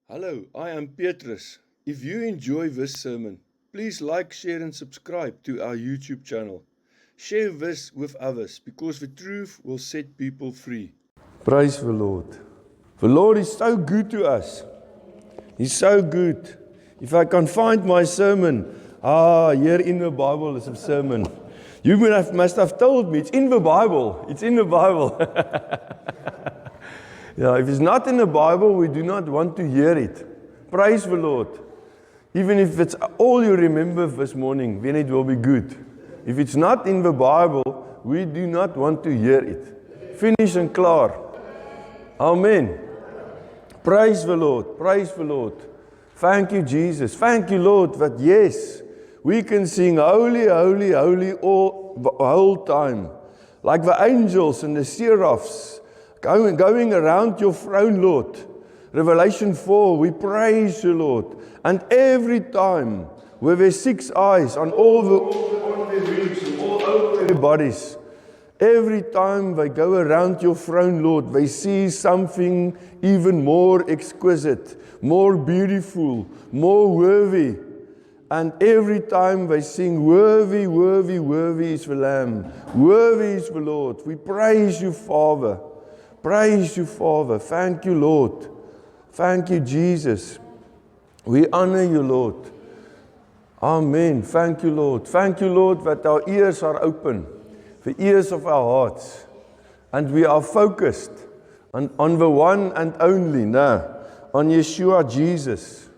Hello, I am Petrus. If you enjoy this sermon, please like, share and subscribe to our YouTube channel. Share this with others because the truth will set people free. Praise the Lord. The Lord is so good to us. He's so good. If I can find my sermon, here in the Bible is a sermon. You must have told me, it's in the Bible. It's in the Bible. Yeah, if it's not in the Bible, we do not want to hear it. Praise the Lord. Even if it's all you remember this morning, then it will be good. If it's not in the Bible, we do not want to hear it. Finish and clear. Amen. Praise the Lord. Praise the Lord. Thank you, Jesus. Thank you, Lord, that yes, we can sing holy, holy, holy all the whole time. Like the angels and the seraphs. Going around your throne, Lord. Revelation 4, we praise you, Lord. And every time, with their 6 eyes on all their wings, all over their bodies, every time they go around your throne, Lord, they see something even more exquisite, more beautiful, more worthy. And every time they sing, worthy, worthy, worthy is the Lamb. Worthy is the Lord. We praise you, Father. Praise you, Father. Thank you, Lord. Thank you, Jesus. We honor you, Lord. Amen. Thank you, Lord. Thank you, Lord, that our ears are open, the ears of our hearts, and we are focused on the one and only, on Yeshua, Jesus.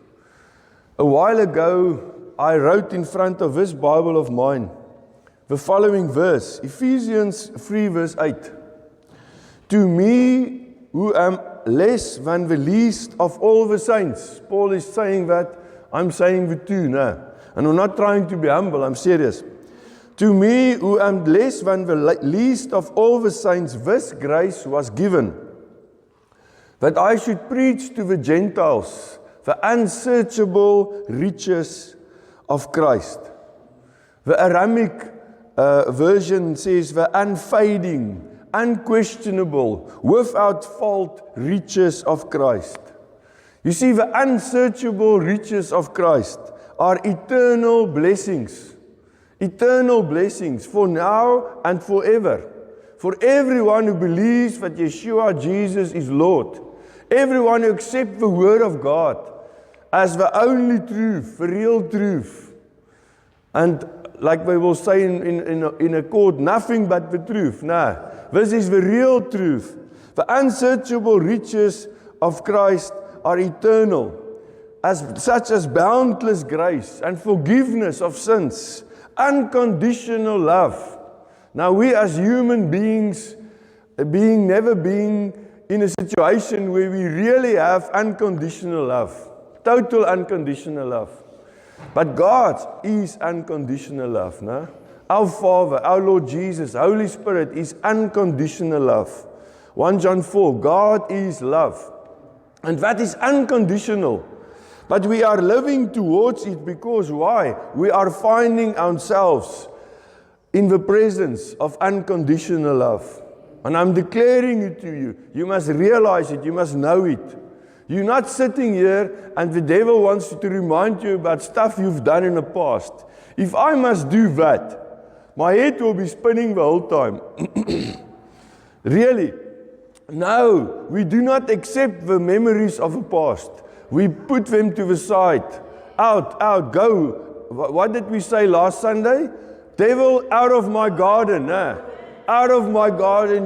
A while ago, I wrote in front of this Bible of mine the following verse, Ephesians 3, verse 8. To me, who am less than the least of all the saints. Paul is saying that, I'm saying the two now. And I'm not trying to be humble, I'm serious. To me, who am less than the least of all the saints, this grace was given, that I should preach to the Gentiles the unsearchable riches of Christ. The Aramaic version says the unfading, unquestionable, without fault riches of Christ. You see, the unsearchable riches of Christ are eternal blessings. Eternal blessings for now and forever. For everyone who believes that Yeshua Jesus is Lord. Everyone who accepts the Word of God as the only truth, the real truth. And like we will say in a court, nothing but the truth. No. This is the real truth. The unsearchable riches of Christ are eternal, such as boundless grace and forgiveness of sins, unconditional love. Now we as human beings, never being in a situation where we really have unconditional love, total unconditional love. But God is unconditional love, no? Our Father, our Lord Jesus, Holy Spirit is unconditional love. 1 John 4, God is love. And that is unconditional. But we are living towards it because why? We are finding ourselves in the presence of unconditional love. And I'm declaring it to you. You must realize it. You must know it. You're not sitting here and the devil wants to remind you about stuff you've done in the past. If I must do that, my head will be spinning the whole time. Really? No, we do not accept the memories of the past. We put them to the side. Out, go. What did we say last Sunday? Devil, out of my garden. Out of my garden.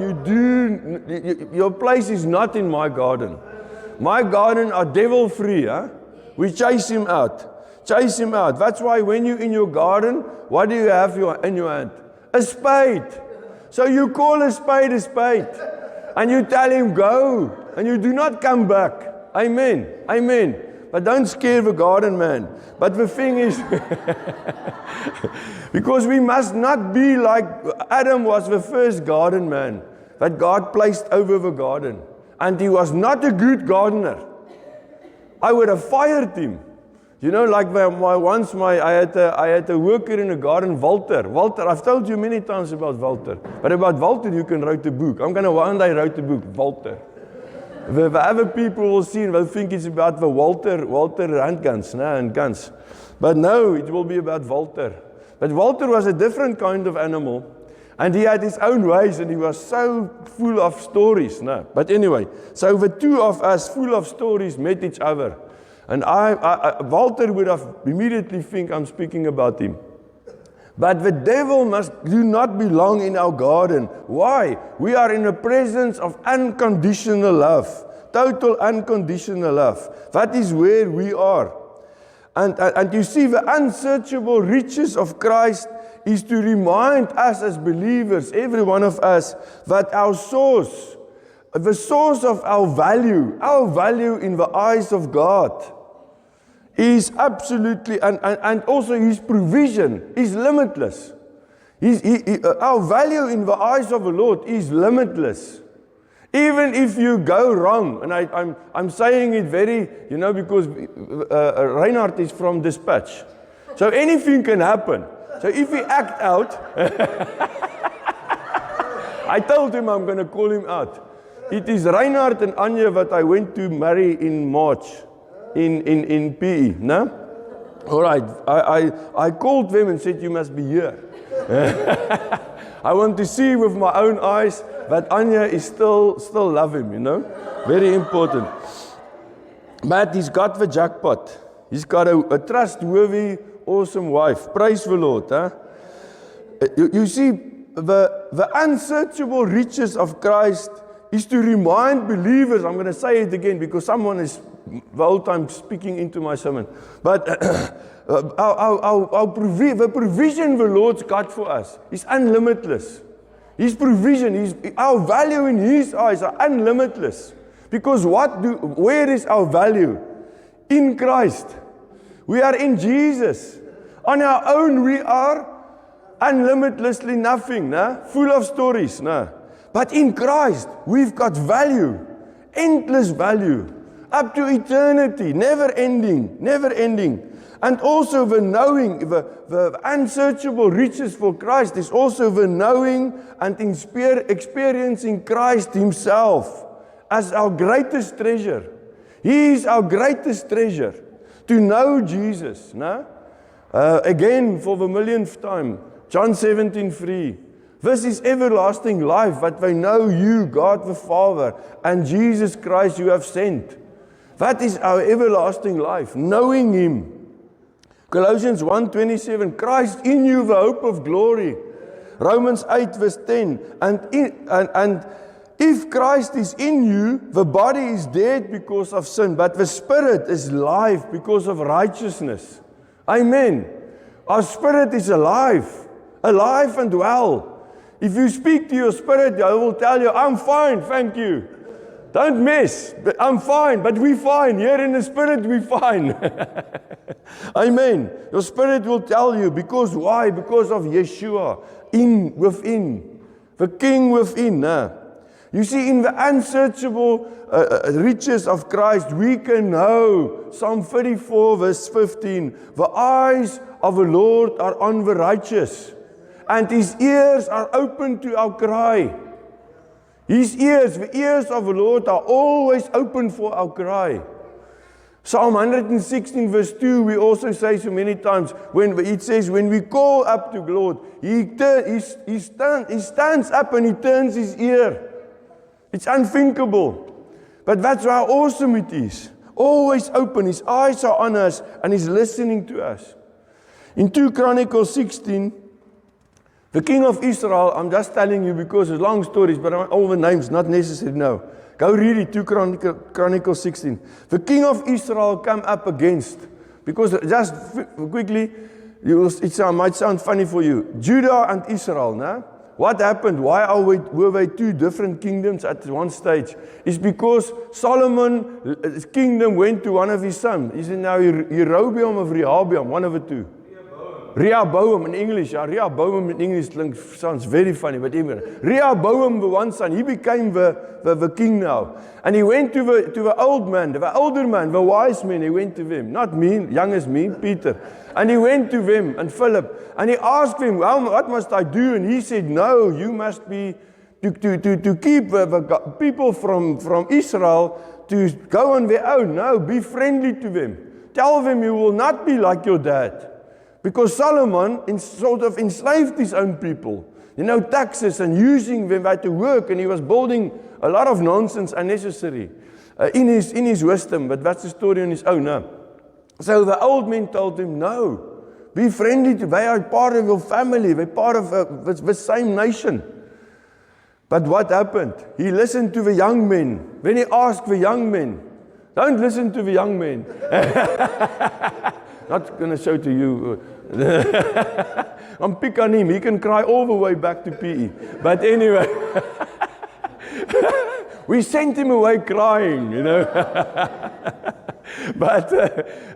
Your place is not in my garden. My garden are devil free. We chase him out. Chase him out. That's why when you're in your garden, what do you have in your hand? A spade. So you call a spade a spade. And you tell him go. And you do not come back. Amen. Amen. But don't scare the garden man. But the thing is, because we must not be like Adam was the first garden man that God placed over the garden. And he was not a good gardener. I would have fired him. You know, like I had a worker in a garden, Walter. Walter, I've told you many times about Walter. But about Walter, you can write a book. I'm going to one day write a book, Walter. the other people will see and will think it's about the Walter handguns, and guns. But no, it will be about Walter. But Walter was a different kind of animal, and he had his own ways, and he was so full of stories. No. But anyway, so the two of us, full of stories, met each other. And Walter would have immediately think I'm speaking about him. But the devil do not belong in our garden. Why? We are in the presence of unconditional love. Total unconditional love. That is where we are. And you see, the unsearchable riches of Christ is to remind us as believers, every one of us, that our source, the source of our value in the eyes of God, is absolutely, and also His provision is limitless. Our value in the eyes of the Lord is limitless. Even if you go wrong, and I'm saying it very, because Reinhard is from Dispatch. So anything can happen. So if we act out, I told him I'm going to call him out. It is Reinhard and Anya that I went to marry in March. In PE, no? All right, I called them and said, you must be here. I want to see with my own eyes that Anya is still love him, Very important. But he's got the jackpot. He's got a trustworthy, awesome wife. Praise the Lord. Huh? You see, the unsearchable riches of Christ is to remind believers, I'm going to say it again because someone is the whole time speaking into my sermon. But the provision the Lord's got for us is unlimitless. His provision, our value in His eyes are unlimitless. Because where is our value? In Christ. We are in Jesus. On our own we are unlimitlessly nothing, full of stories. But in Christ, we've got value, endless value. Up to eternity, never ending. And also the knowing, the unsearchable riches for Christ is also the knowing and experiencing Christ Himself as our greatest treasure. He is our greatest treasure, to know Jesus. Again, for the millionth time, John 17:3. This is everlasting life, that they know you, God the Father, and Jesus Christ you have sent. That is our everlasting life, knowing Him. Colossians 1:27, Christ in you, the hope of glory. Romans 8:10, and if Christ is in you, the body is dead because of sin, but the spirit is life because of righteousness. Amen. Our spirit is alive and well. If you speak to your spirit, I will tell you, I'm fine, thank you. Don't mess, I'm fine, but we're fine. Here in the spirit, we're fine. Amen. Your spirit will tell you, because why? Because of Yeshua, within, the King within. You see, in the unsearchable riches of Christ, we can know, Psalm 34 verse 15, the eyes of the Lord are on the righteous, and His ears are open to our cry. His ears, the ears of the Lord are always open for our cry. Psalm 116 verse 2, we also say so many times, when it says, when we call up to God, He stands up and He turns His ear. It's unthinkable. But that's how awesome it is. Always open. His eyes are on us and He's listening to us. In 2 Chronicles 16, the king of Israel, I'm just telling you because it's long stories, but all the names, not necessary now. Go read it, 2 Chronicles 16. The king of Israel come up against, because just quickly, it might sound funny for you. Judah and Israel, no? What happened? Why were they two different kingdoms at one stage? It's because Solomon's kingdom went to one of his sons. Is it now Jeroboam or Rehoboam? One of the two. Rehoboam in English. Rehoboam in English sounds very funny, but anyway. Rehoboam, the one son, he became the king now. And he went to the old man, the older man, the wise man, he went to them. Not me, young as me, Peter. And he went to them, and Philip, and he asked them, what must I do? And he said, no, you must be to keep the people from Israel to go on their own. No, be friendly to them. Tell them you will not be like your dad. Because Solomon sort of enslaved his own people. Taxes and using them to work, and he was building a lot of nonsense unnecessary in his wisdom, but that's a story on his own. So the old men told him, no, be friendly to them. They are part of your family. They're part of the same nation. But what happened? He listened to the young men. When he asked the young men, don't listen to the young men. Not going to show to you. I'm pick on him. He can cry all the way back to PE. But anyway, we sent him away crying, But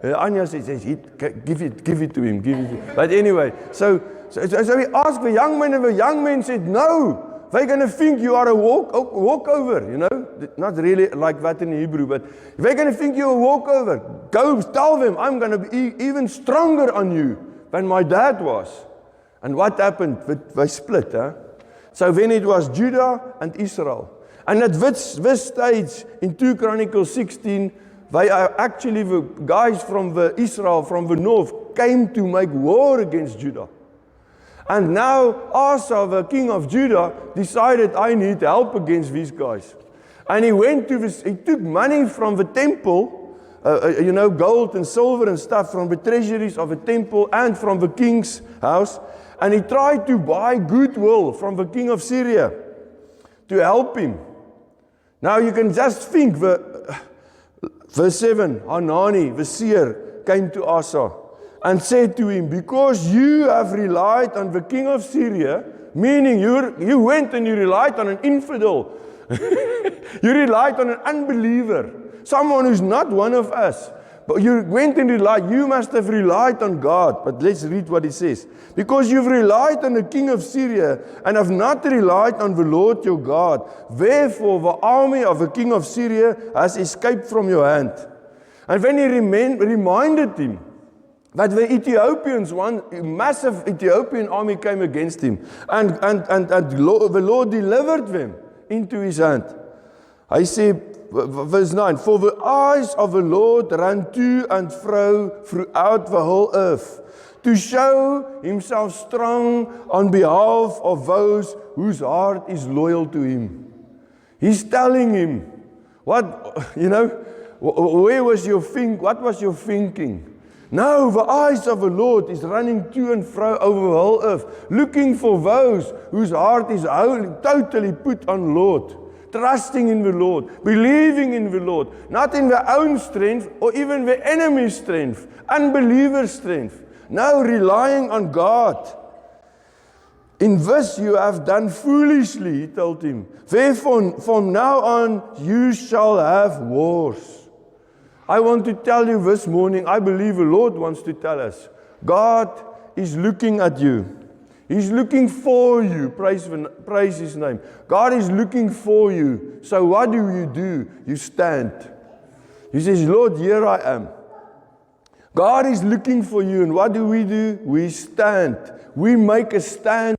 Anya says, give it to him. But anyway, so we asked the young men, and the young men said, no. They're going to think you are a walkover, Not really like that in Hebrew, but they're going to think you're a walkover. Go tell them, I'm going to be even stronger on you than my dad was. And what happened? They split. So then it was Judah and Israel. And at this stage, in 2 Chronicles 16, they are actually the guys from Israel, from the north, came to make war against Judah. And now Asa, the king of Judah, decided, I need help against these guys. And he took money from the temple, gold and silver and stuff from the treasuries of the temple and from the king's house. And he tried to buy goodwill from the king of Syria to help him. Now you can just think, verse 7, Hanani, the seer, came to Asa and said to him, because you have relied on the king of Syria, meaning you went and you relied on an infidel. You relied on an unbeliever, someone who's not one of us. But you went and relied, you must have relied on God. But let's read what it says. Because you've relied on the king of Syria and have not relied on the Lord your God. Therefore the army of the king of Syria has escaped from your hand. And when he reminded him that the Ethiopians, one massive Ethiopian army came against him, and the Lord delivered them into his hand. I say, verse 9, for the eyes of the Lord run to and fro throughout the whole earth, to show himself strong on behalf of those whose heart is loyal to him. He's telling him, what was your thinking? No, the eyes of the Lord is running to and fro over the whole earth, looking for those whose heart is totally put on Lord, trusting in the Lord, believing in the Lord, not in their own strength or even the enemy's strength, unbeliever's strength. No, relying on God. In this you have done foolishly, he told him. Therefore, from now on, you shall have wars. I want to tell you this morning, I believe the Lord wants to tell us, God is looking at you. He's looking for you. Praise His name. God is looking for you. So what do? You stand. He says, Lord, here I am. God is looking for you. And what do? We stand. We make a stand.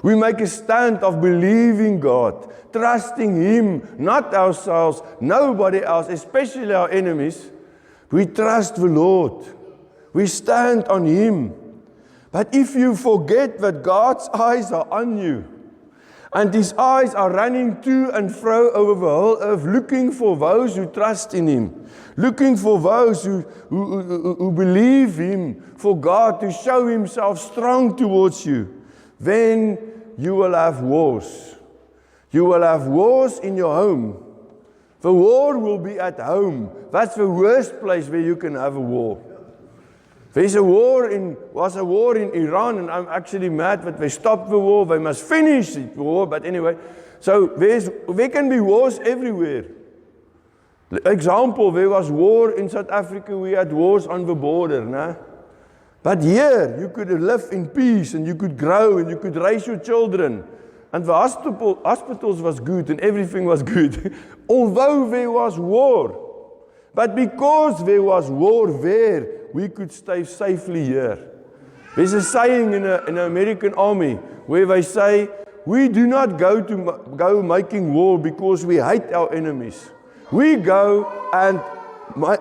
We make a stand of believing God, trusting Him, not ourselves, nobody else, especially our enemies. We trust the Lord. We stand on Him. But if you forget that God's eyes are on you, and His eyes are running to and fro over the whole earth, looking for those who trust in Him, looking for those who believe Him, for God to show Himself strong towards you, then you will have wars. You will have wars in your home. The war will be at home. That's the worst place where you can have a war. Was a war in Iran, and I'm actually mad that they stopped the war. They must finish the war, but anyway. So there can be wars everywhere. Example, there was war in South Africa. We had wars on the border, nah? But here, you could live in peace, and you could grow, and you could raise your children. And the hospitals was good, and everything was good. Although there was war. But because there was war there, we could stay safely here. There's a saying in the American army where they say, we do not go making war because we hate our enemies. We go and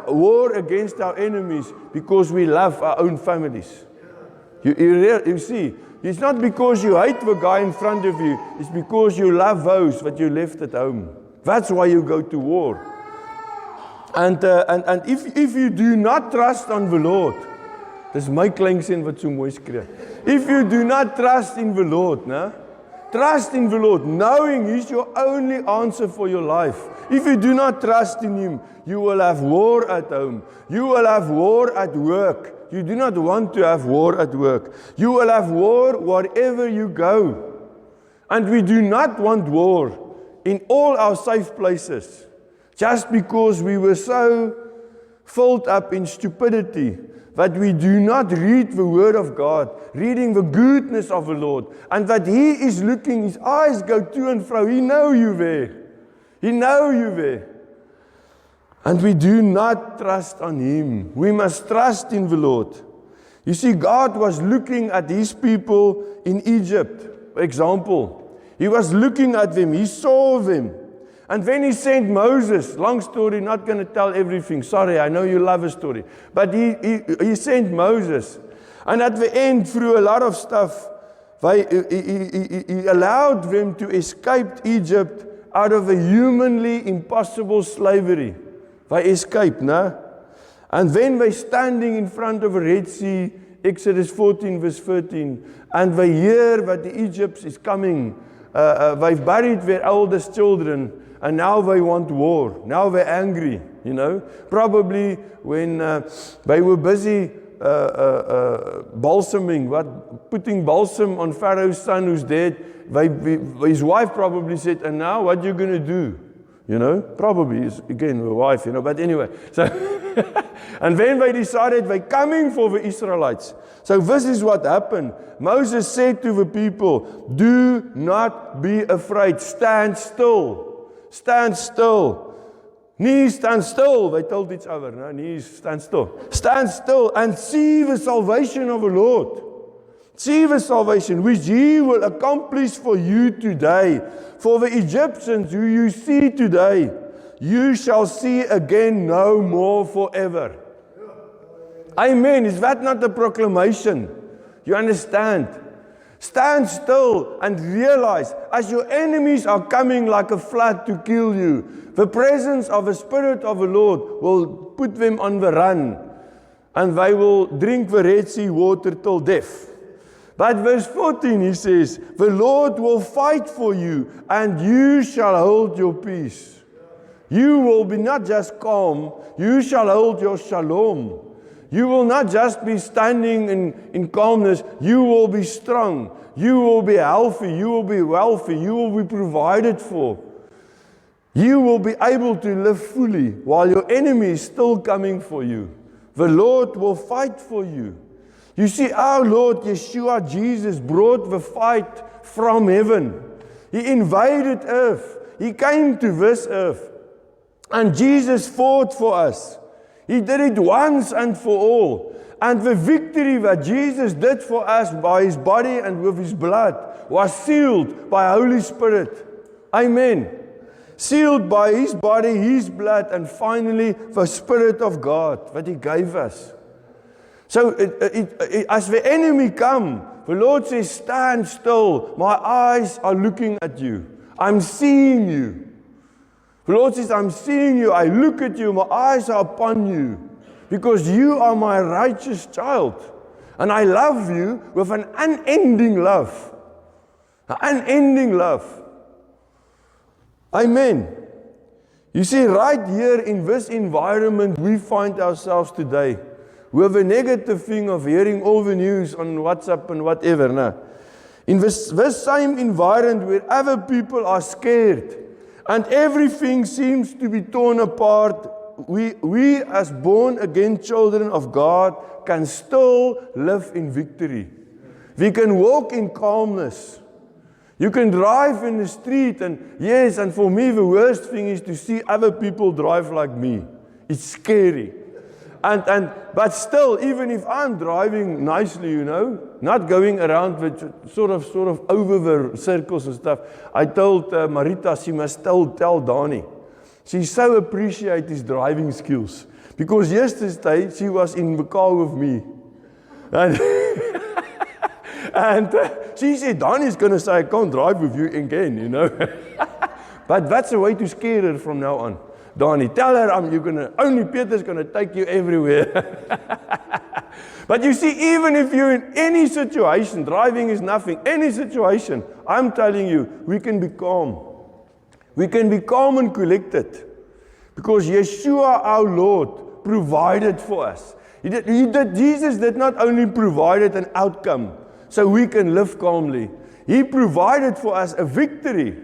war against our enemies because we love our own families. You see, it's not because you hate the guy in front of you, it's because you love those that you left at home. That's why you go to war. And if you do not trust on the Lord, dis my kleinsin wat so mooi skree. If you do not trust in the Lord, trust in the Lord, knowing He's your only answer for your life. If you do not trust in Him, you will have war at home. You will have war at work. You do not want to have war at work. You will have war wherever you go. And we do not want war in all our safe places, just because we were so filled up in stupidity that we do not read the Word of God, reading the goodness of the Lord, and that He is looking, His eyes go to and fro. He knows you there. He knows you there. And we do not trust on Him. We must trust in the Lord. You see, God was looking at His people in Egypt, for example. He was looking at them. He saw them. And then He sent Moses. Long story, not going to tell everything. Sorry, I know you love a story. But He sent Moses. And at the end, through a lot of stuff, He allowed them to escape Egypt out of a humanly impossible slavery. They escaped, no? And then they standing in front of a Red Sea, Exodus 14 verse 13, and they hear that the Egypt is coming. They've buried their eldest children, and now they want war. Now they're angry, you know. Probably when they were busy balsaming, putting balsam on Pharaoh's son who's dead, his wife probably said, and now what are you going to do? You know, probably, again, the wife, you know, but anyway. So, and then they decided they're coming for the Israelites. So this is what happened. Moses said to the people, do not be afraid. Stand still. Stand still. Knees, stand still. They told each other, no, knees, stand still. Stand still and see the salvation of the Lord. See the salvation which He will accomplish for you today. For the Egyptians who you see today, you shall see again no more forever. Amen. Is that not a proclamation? You understand? Stand still and realize, as your enemies are coming like a flood to kill you, the presence of the Spirit of the Lord will put them on the run, and they will drink the Red Sea water till death. But verse 14, he says, the Lord will fight for you, and you shall hold your peace. You will be not just calm, you shall hold your shalom. You will not just be standing in calmness, you will be strong. You will be healthy, you will be wealthy, you will be provided for. You will be able to live fully while your enemy is still coming for you. The Lord will fight for you. You see, our Lord Yeshua Jesus brought the fight from heaven. He invaded earth. He came to this earth. And Jesus fought for us. He did it once and for all. And the victory that Jesus did for us by His body and with His blood was sealed by Holy Spirit. Amen. Sealed by His body, His blood, and finally the Spirit of God that He gave us. So as the enemy come, the Lord says, stand still. My eyes are looking at you. I'm seeing you. The Lord says, I'm seeing you. I look at you. My eyes are upon you. Because you are my righteous child. And I love you with an unending love. An unending love. Amen. You see, right here in this environment we find ourselves today. We have a negative thing of hearing all the news on WhatsApp and whatever. No. In this same environment where other people are scared and everything seems to be torn apart, we as born again children of God can still live in victory. We can walk in calmness. You can drive in the street and yes, and for me the worst thing is to see other people drive like me. It's scary. But still, even if I'm driving nicely, not going around with sort of over the circles and stuff, I told Marita she must still tell Donnie. She so appreciates his driving skills. Because yesterday, she was in the car with me. And she said, Donnie's going to say, I can't drive with you again, But that's a way to scare her from now on. Donnie, tell her only Peter's going to take you everywhere. But you see, even if you're in any situation, driving is nothing, any situation, I'm telling you, we can be calm. We can be calm and collected. Because Yeshua, our Lord, provided for us. Jesus did not only provide an outcome so we can live calmly. He provided for us a victory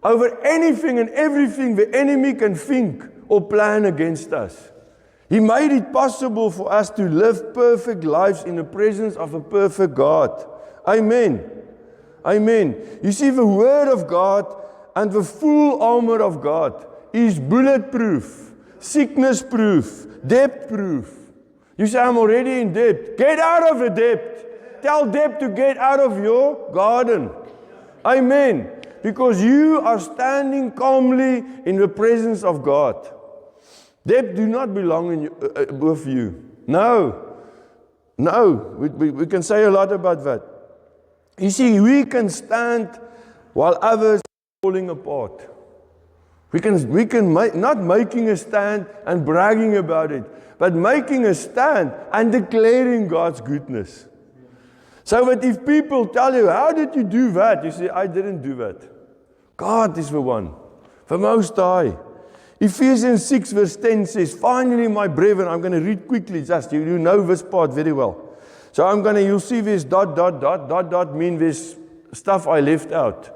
over anything and everything the enemy can think or plan against us. He made it possible for us to live perfect lives in the presence of a perfect God. Amen. Amen. You see, the Word of God and the full armor of God is bulletproof, sickness-proof, debt-proof. You say, I'm already in debt. Get out of the debt. Tell debt to get out of your garden. Amen. Because you are standing calmly in the presence of God. Debt do not belong with you. No. We can say a lot about that. You see, we can stand while others are falling apart. We can not making a stand and bragging about it, but making a stand and declaring God's goodness. So that if people tell you, how did you do that? You say, I didn't do that. God is the one, the Most High. Ephesians 6 verse 10 says, finally, my brethren, I'm going to read quickly, just you know this part very well. So you'll see this ... mean this stuff I left out.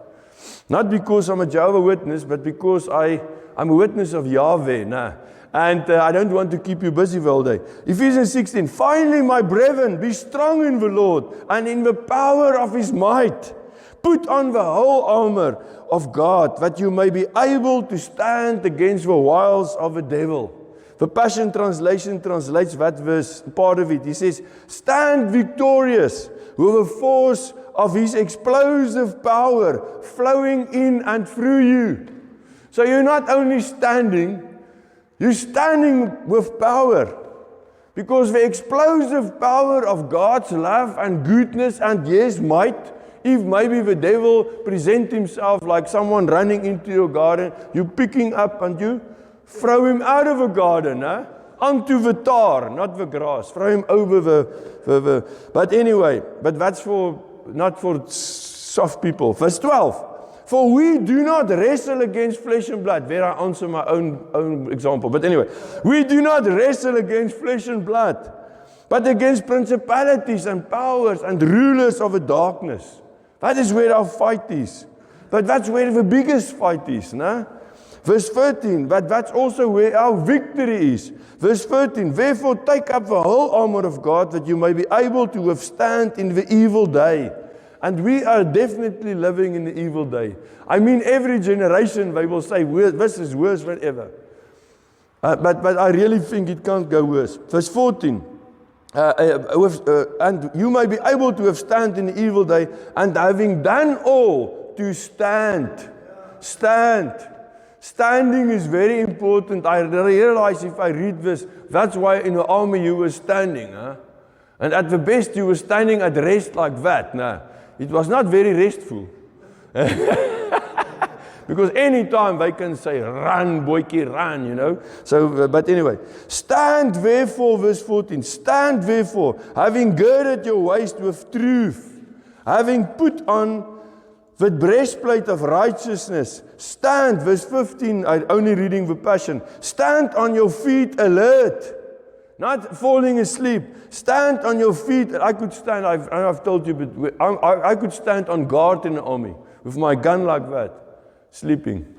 Not because I'm a Jehovah's Witness, but because I'm a witness of Yahweh. Nah. And I don't want to keep you busy all day. Ephesians 16, finally, my brethren, be strong in the Lord and in the power of His might. Put on the whole armor of God, that you may be able to stand against the wiles of the devil. The Passion Translation translates that verse, part of it. He says, stand victorious with the force of His explosive power flowing in and through you. So you're not only standing, you're standing with power. Because the explosive power of God's love and goodness and yes, might, if maybe the devil present himself like someone running into your garden, you pick him up and you throw him out of a garden, onto the tar, not the grass. Throw him over the but anyway, but that's not for soft people. Verse 12. For we do not wrestle against flesh and blood. There I answer my own example. But anyway, we do not wrestle against flesh and blood, but against principalities and powers and rulers of the darkness. That is where our fight is. But that's where the biggest fight is. Verse 13, but that's also where our victory is. Verse 13, therefore take up the whole armor of God, that you may be able to withstand in the evil day. And we are definitely living in the evil day. I mean, every generation they will say, this is worse than ever. But I really think it can't go worse. Verse 14, and you may be able to withstand in the evil day, and having done all, to stand. Stand. Standing is very important. I realize if I read this, that's why in the army you were standing. And at the best you were standing at rest like that. It was not very restful. Because anytime they can say, run, boykie, run, So, but anyway, stand therefore, verse 14, stand therefore, having girded your waist with truth, having put on the breastplate of righteousness. Stand, verse 15, I'm only reading the Passion. Stand on your feet alert, not falling asleep. Stand on your feet. I could stand, I've told you, but I could stand on guard in the army with my gun like that, sleeping.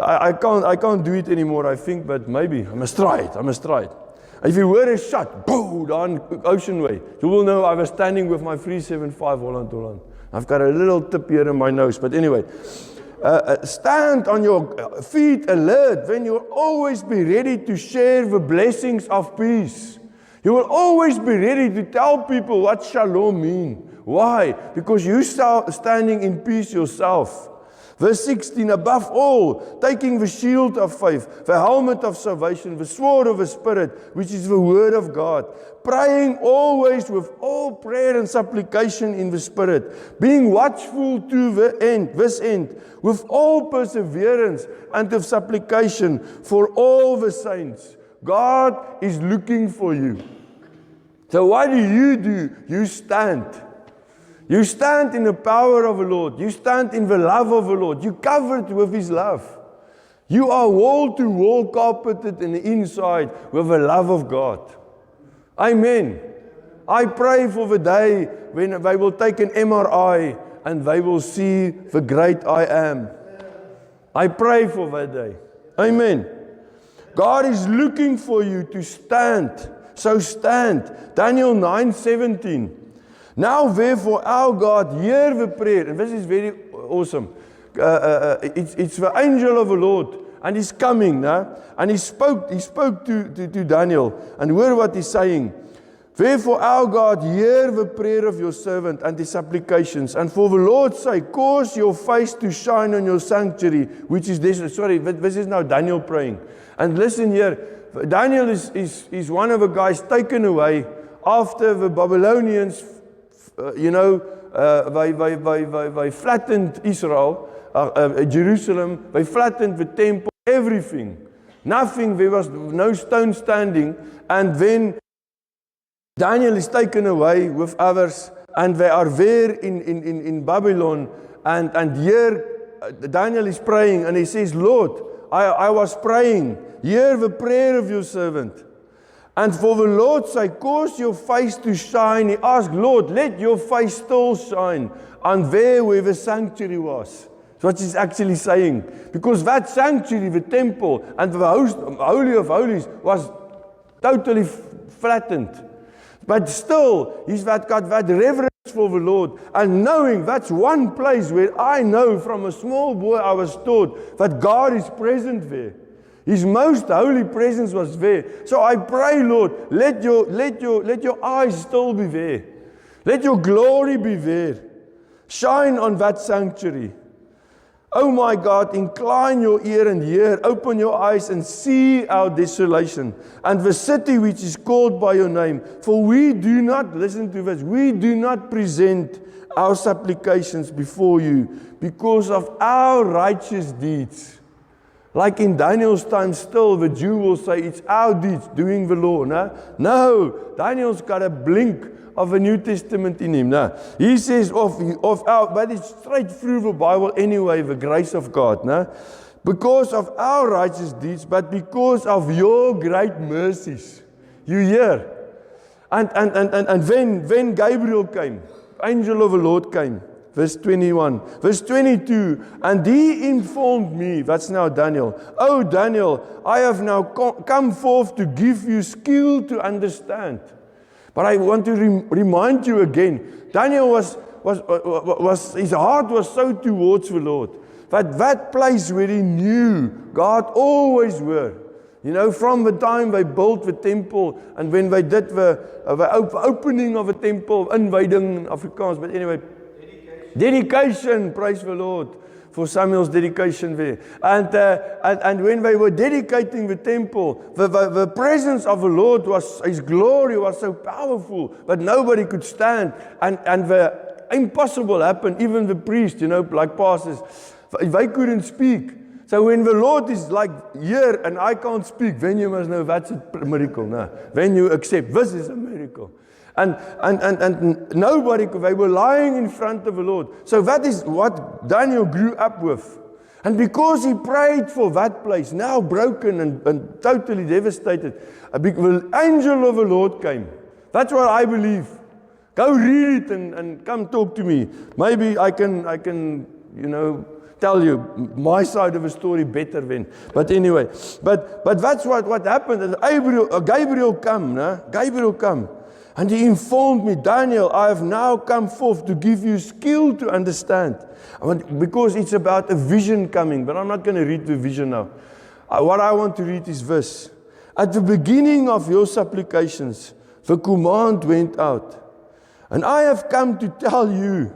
I can't do it anymore, I think, but maybe. I must try it. If you hear a shot, boom, down Ocean Way, you will know I was standing with my 375 Holland. I've got a little tip here in my nose, but anyway. stand on your feet alert, when you'll always be ready to share the blessings of peace. You will always be ready to tell people what shalom means. Why? Because you are standing in peace yourself. Verse 16, above all, taking the shield of faith, the helmet of salvation, the sword of the Spirit, which is the word of God, praying always with all prayer and supplication in the Spirit, being watchful to this end, with all perseverance and of supplication for all the saints. God is looking for you. So what do? You stand. You stand in the power of the Lord. You stand in the love of the Lord. You covered with His love. You are wall to wall carpeted in the inside with the love of God. Amen. I pray for the day when they will take an MRI and they will see the great I am. I pray for that day. Amen. God is looking for you to stand. So stand. Daniel 9:17. Now therefore our God, hear the prayer. And this is very awesome. It's the angel of the Lord. And he's coming. And he spoke to Daniel. And hear what he's saying. Therefore our God, hear the prayer of your servant and his supplications. And for the Lord's sake, cause your face to shine on your sanctuary. Which is this. Sorry, this is now Daniel praying. And listen here. Daniel is one of the guys taken away after the Babylonians, they flattened Israel, Jerusalem, they flattened the temple, everything. Nothing, there was no stone standing. And then Daniel is taken away with others, and they are there in Babylon. And here Daniel is praying, and he says, Lord, I was praying, hear the prayer of your servant. And for the Lord's sake, cause your face to shine. He asked, Lord, let your face still shine on there where the sanctuary was. That's what he's actually saying. Because that sanctuary, the temple, and the Holy of Holies was totally flattened. But still, he's got that reverence for the Lord. And knowing that's one place where I know from a small boy I was taught that God is present there. His most holy presence was there. So I pray, Lord, let your eyes still be there. Let your glory be there. Shine on that sanctuary. Oh my God, incline your ear and hear. Open your eyes and see our desolation and the city which is called by your name. For we do not, listen to this, we do not present our supplications before you because of our righteous deeds. Like in Daniel's time still, the Jew will say, it's our deeds doing the law. No, Daniel's got a blink of a New Testament in him. He says of our, but it's straight through the Bible anyway, the grace of God. Because of our righteous deeds, but because of your great mercies. You hear? And when Gabriel came, angel of the Lord came. Verse 21. Verse 22. And he informed me, that's now Daniel. Oh Daniel, I have now come forth to give you skill to understand. But I want to remind you again, Daniel was his heart was so towards the Lord. That place where he knew God always were. You know, from the time they built the temple and when they did the opening of the temple, invading in Afrikaans, but anyway, dedication, praise the Lord, for Samuel's dedication there. And when they were dedicating the temple, the presence of the Lord His glory was so powerful that nobody could stand. And the impossible happened, even the priest, like pastors, they couldn't speak. So when the Lord is like here and I can't speak, then you must know that's a miracle. Then you accept, this is a miracle. And nobody, they were lying in front of the Lord. So that is what Daniel grew up with. And because he prayed for that place, now broken and totally devastated, the angel of the Lord came. That's what I believe. Go read it and come talk to me. Maybe I can tell you my side of the story better then. But anyway, but that's what happened. Gabriel come. Gabriel come. And he informed me, Daniel, I have now come forth to give you skill to understand. Because it's about a vision coming, but I'm not going to read the vision now. What I want to read is this. At the beginning of your supplications, the command went out. And I have come to tell you,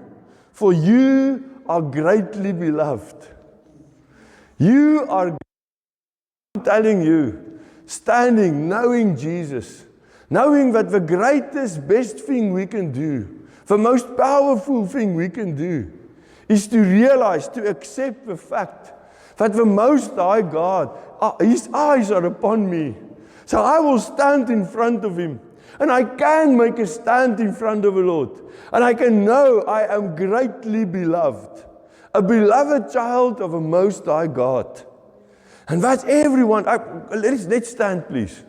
for you are greatly beloved. You are, I'm telling you, standing, knowing Jesus, knowing that the greatest, best thing we can do, the most powerful thing we can do, is to realize, to accept the fact that the Most High God, His eyes are upon me. So I will stand in front of Him. And I can make a stand in front of the Lord. And I can know I am greatly beloved. A beloved child of a Most High God. And that's everyone. Let's stand, please.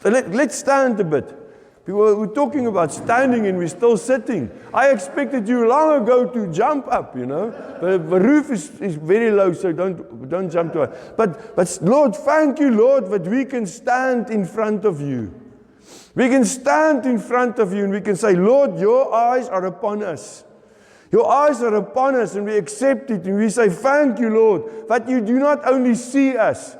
Let's stand a bit. We're talking about standing and we're still sitting. I expected you long ago to jump up, you know. The roof is very low, so don't jump to it. But Lord, thank you, Lord, that we can stand in front of you. We can stand in front of you and we can say, Lord, your eyes are upon us. Your eyes are upon us, and we accept it, and we say, thank you, Lord, that you do not only see us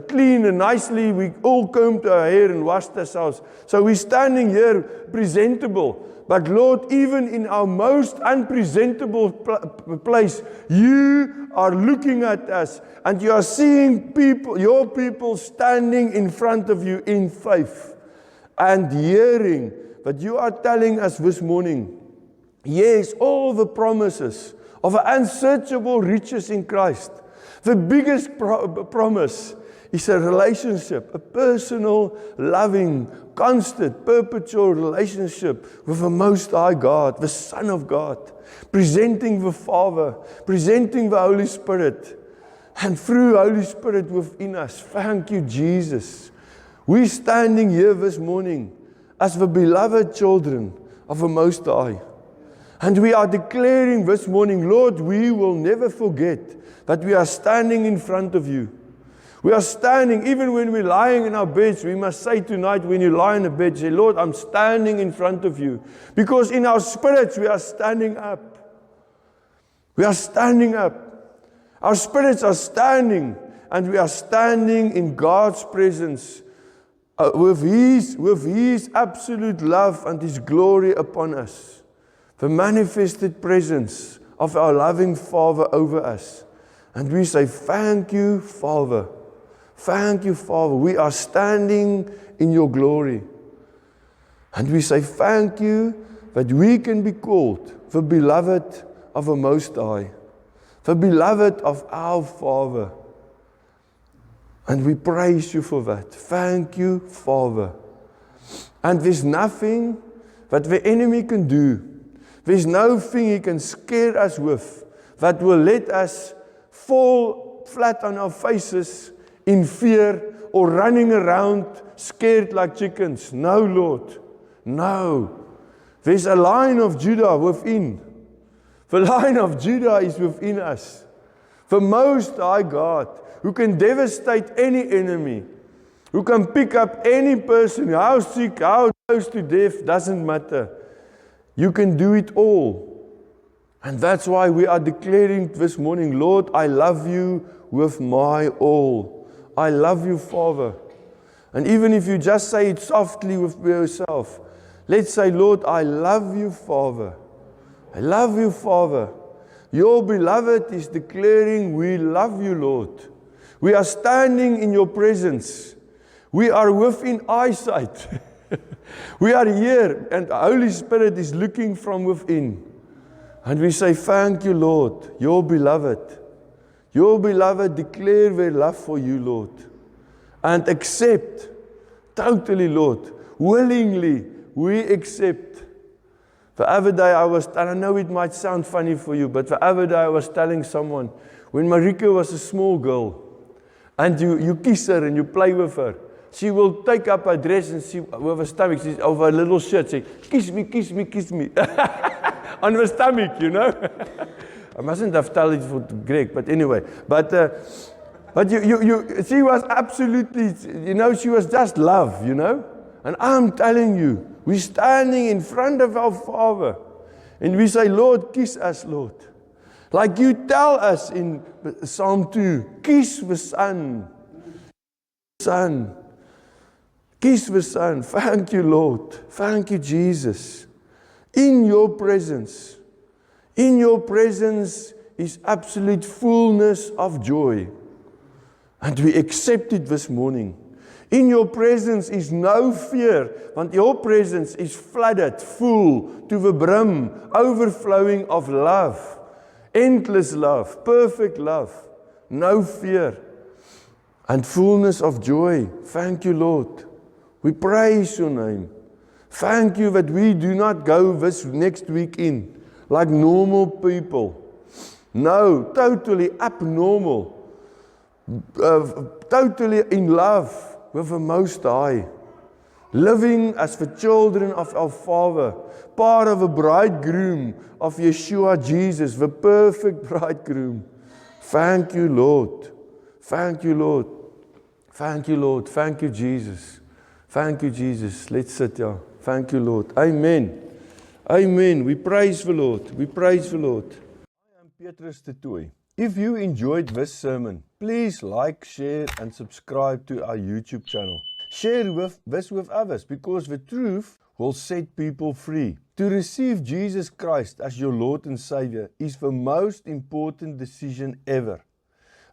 clean and nicely, we all combed our hair and washed ourselves. So we're standing here presentable. But Lord, even in our most unpresentable place, you are looking at us, and you are seeing people, your people standing in front of you in faith and hearing that you are telling us this morning, yes, all the promises of unsearchable riches in Christ. The biggest promise is a relationship, a personal, loving, constant, perpetual relationship with the Most High God, the Son of God, presenting the Father, presenting the Holy Spirit, and through Holy Spirit within us. Thank you, Jesus. We're standing here this morning as the beloved children of the Most High. And we are declaring this morning, Lord, we will never forget that we are standing in front of you. We are standing, even when we're lying in our beds, we must say tonight when you lie in a bed, say, Lord, I'm standing in front of you. Because in our spirits, we are standing up. We are standing up. Our spirits are standing, and we are standing in God's presence with His absolute love and His glory upon us. The manifested presence of our loving Father over us. And we say, thank you, Father. Thank you, Father. We are standing in your glory. And we say, thank you that we can be called the beloved of the Most High. The beloved of our Father. And we praise you for that. Thank you, Father. And there's nothing that the enemy can do. There's no thing he can scare us with that will let us fall flat on our faces in fear or running around scared like chickens. No, Lord. No. There's a Lion of Judah within. The Lion of Judah is within us. The Most High God, who can devastate any enemy, who can pick up any person, how sick, how close to death, doesn't matter. You can do it all. And that's why we are declaring this morning, Lord, I love you with my all. I love you, Father. And even if you just say it softly with yourself, let's say, Lord, I love you, Father. I love you, Father. Your beloved is declaring, we love you, Lord. We are standing in your presence. We are within eyesight. We are here, and the Holy Spirit is looking from within. And we say, thank you, Lord, your beloved. Your beloved declare their love for you, Lord. And accept, totally, Lord, willingly, we accept. The other day and I know it might sound funny for you, but the other day I was telling someone, when Marika was a small girl, and you kiss her and you play with her, she will take up her dress and she, with her stomach, she's over her little shirt, say, kiss me, kiss me, kiss me. On her stomach, you know. I mustn't have told it for Greg, but anyway. But she was absolutely, she was just love, And I'm telling you, we're standing in front of our Father. And we say, Lord, kiss us, Lord. Like you tell us in Psalm 2, kiss the Son. Son. Kiss the Son. Thank you, Lord. Thank you, Jesus. In your presence is absolute fullness of joy. And we accept it this morning. In your presence is no fear, want your presence is flooded, full to the brim, overflowing of love, endless love, perfect love, no fear, and fullness of joy. Thank you, Lord. We praise your name. Thank you that we do not go this next week in like normal people. No, totally abnormal, totally in love with the Most High, living as the children of our Father, part of a bridegroom of Yeshua Jesus, the perfect bridegroom. Thank you, Lord. Thank you, Lord. Thank you, Lord. Thank you, Jesus. Thank you, Jesus. Let's sit here. Thank you, Lord. Amen. Amen. We praise the Lord. We praise the Lord. I am Petrus de Tooy. If you enjoyed this sermon, please like, share, and subscribe to our YouTube channel. Share this with others because the truth will set people free. To receive Jesus Christ as your Lord and Savior is the most important decision ever.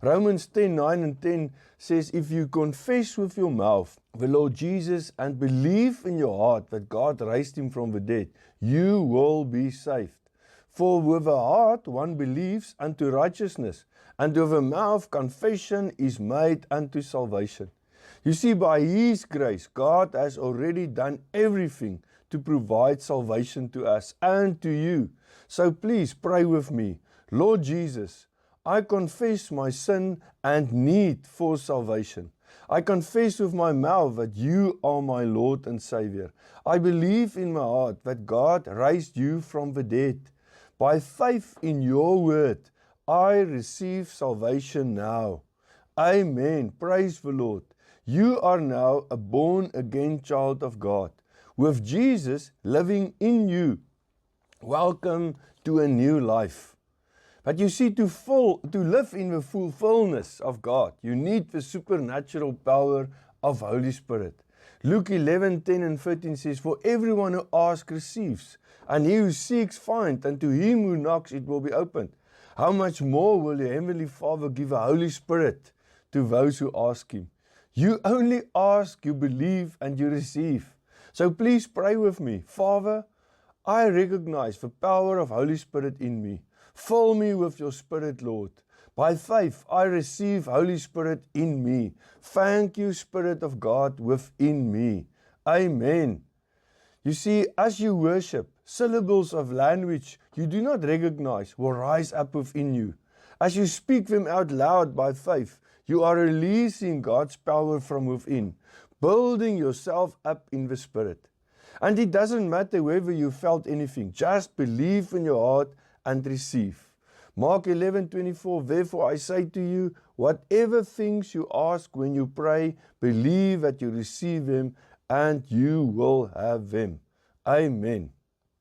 Romans 10:9 and 10 says, if you confess with your mouth the Lord Jesus and believe in your heart that God raised him from the dead, you will be saved. For with the heart one believes unto righteousness, and with the mouth confession is made unto salvation. You see, by His grace, God has already done everything to provide salvation to us and to you. So please pray with me. Lord Jesus, I confess my sin and need for salvation. I confess with my mouth that you are my Lord and Savior. I believe in my heart that God raised you from the dead. By faith in your word, I receive salvation now. Amen. Praise the Lord. You are now a born-again child of God, with Jesus living in you. Welcome to a new life. But you see, to live in the fullness of God, you need the supernatural power of Holy Spirit. Luke 11:10 and 13 says, for everyone who asks receives, and he who seeks finds, and to him who knocks it will be opened. How much more will your Heavenly Father give a Holy Spirit to those who ask him? You only ask, you believe, and you receive. So please pray with me. Father, I recognize the power of Holy Spirit in me. Fill me with your Spirit, Lord. By faith, I receive Holy Spirit in me. Thank you, Spirit of God, within me. Amen. You see, as you worship, syllables of language you do not recognize will rise up within you. As you speak them out loud by faith, you are releasing God's power from within, building yourself up in the Spirit. And it doesn't matter whether you felt anything, just believe in your heart and receive. Mark 11:24, therefore I say to you, whatever things you ask when you pray, believe that you receive them and you will have them. Amen.